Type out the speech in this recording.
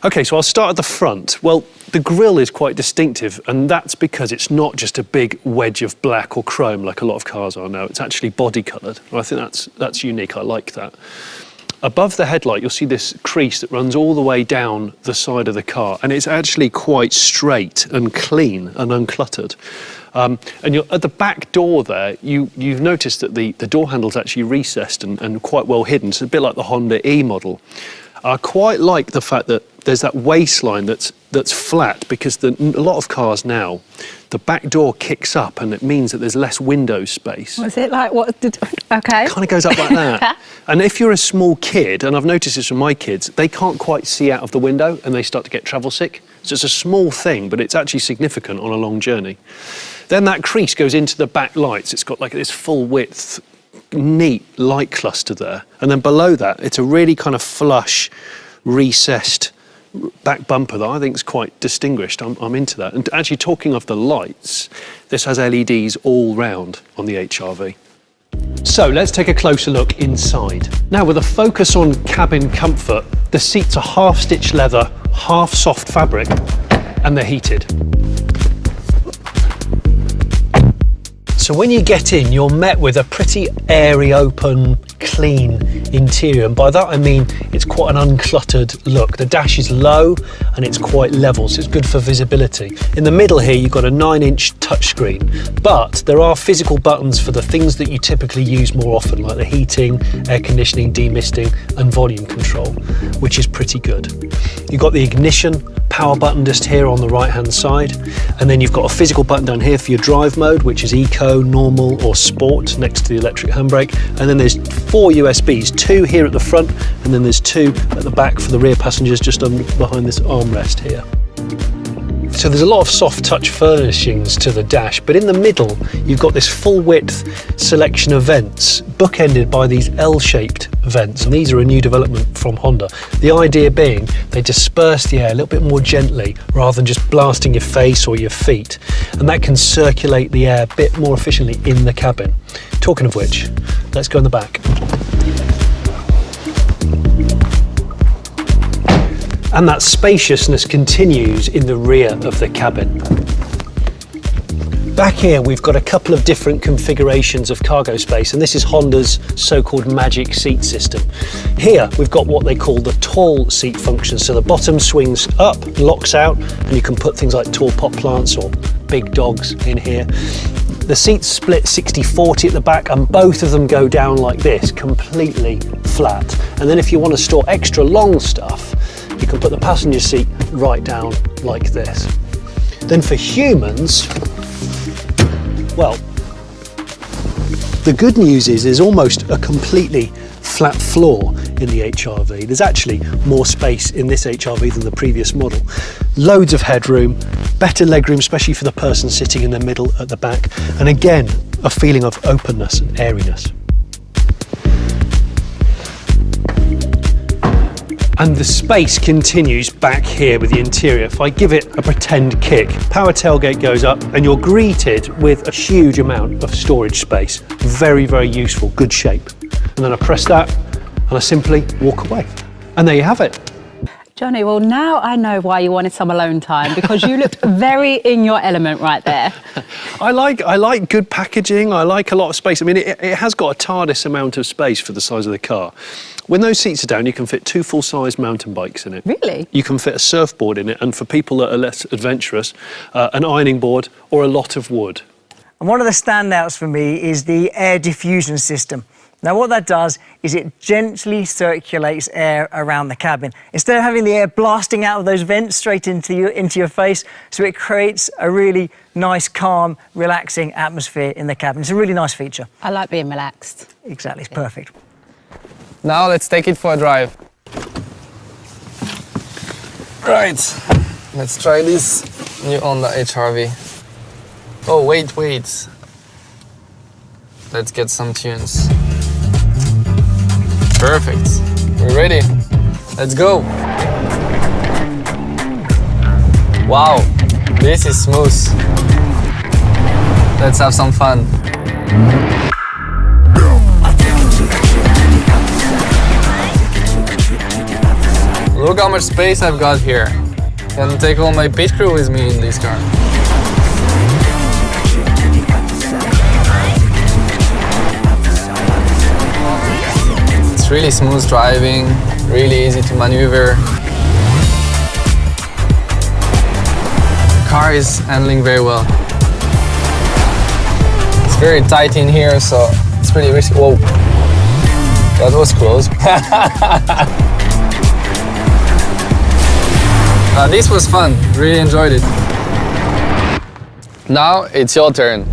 Okay, so I'll start at the front. Well, the grille is quite distinctive, and that's because it's not just a big wedge of black or chrome like a lot of cars are now. It's actually body-coloured. I think that's unique. I like that. Above the headlight, you'll see this crease that runs all the way down the side of the car, and it's actually quite straight and clean and uncluttered. And you're, at the back door there, you've noticed that the door handle's actually recessed and quite well hidden. It's a bit like the Honda E model. I quite like the fact that there's that waistline that's flat, because a lot of cars now, the back door kicks up and it means that there's less window space. Was it like what? Okay. It kind of goes up like that. And if you're a small kid, and I've noticed this from my kids, they can't quite see out of the window and they start to get travel sick. So it's a small thing, but it's actually significant on a long journey. Then that crease goes into the back lights. It's got like this full width, neat light cluster there. And then below that, it's a really kind of flush, recessed back bumper that I think is quite distinguished. I'm into that. And actually, talking of the lights, this has LEDs all round on the HR-V. So let's take a closer look inside. Now, with a focus on cabin comfort, the seats are half stitched leather, half soft fabric, and they're heated. So when you get in, you're met with a pretty airy, open, clean interior. And by that I mean it's quite an uncluttered look. The dash is low and it's quite level, so it's good for visibility. In the middle here, you've got a 9-inch touchscreen, but there are physical buttons for the things that you typically use more often, like the heating, air conditioning, demisting, and volume control, which is pretty good. You've got the ignition power button just here on the right-hand side, and then you've got a physical button down here for your drive mode, which is Eco, Normal, or Sport, next to the electric handbrake. And then there's 4 USBs, 2 here at the front, and then there's 2 at the back for the rear passengers, just behind this armrest here. So there's a lot of soft touch furnishings to the dash, but in the middle you've got this full width selection of vents, bookended by these L-shaped vents, and these are a new development from Honda. The idea being they disperse the air a little bit more gently rather than just blasting your face or your feet, and that can circulate the air a bit more efficiently in the cabin. Talking of which, let's go in the back. And that spaciousness continues in the rear of the cabin. Back here we've got a couple of different configurations of cargo space, and this is Honda's so-called magic seat system. Here we've got what they call the tall seat function, so the bottom swings up, locks out, and you can put things like tall pot plants or big dogs in here. The seats split 60-40 at the back, and both of them go down like this, completely flat. And then if you want to store extra long stuff, you can put the passenger seat right down like this. Then for humans, well, the good news is there's almost a completely flat floor in the HR-V. There's actually more space in this HR-V than the previous model. Loads of headroom, better legroom, especially for the person sitting in the middle at the back. And again, a feeling of openness and airiness. And the space continues back here with the interior. If I give it a pretend kick, power tailgate goes up and you're greeted with a huge amount of storage space. Very, very useful, good shape. And then I press that and I simply walk away. And there you have it. Johnny, well now I know why you wanted some alone time, because you looked very in your element right there. I like good packaging. I like a lot of space. I mean, it has got a TARDIS amount of space for the size of the car. When those seats are down, you can fit 2 full-size mountain bikes in it. Really? You can fit a surfboard in it, and for people that are less adventurous, an ironing board or a lot of wood. And one of the standouts for me is the air diffusion system. Now what that does is it gently circulates air around the cabin. Instead of having the air blasting out of those vents straight into your face, so it creates a really nice, calm, relaxing atmosphere in the cabin. It's a really nice feature. I like being relaxed. Exactly, it's perfect. Now let's take it for a drive. Right, let's try this new Honda HR-V. Oh, wait. Let's get some tunes. Perfect. We're ready. Let's go. Wow, this is smooth. Let's have some fun. Look how much space I've got here. Can take all my pit crew with me in this car. It's really smooth driving, really easy to maneuver. The car is handling very well. It's very tight in here, so it's pretty risky. Whoa, that was close. This was fun, really enjoyed it. Now it's your turn.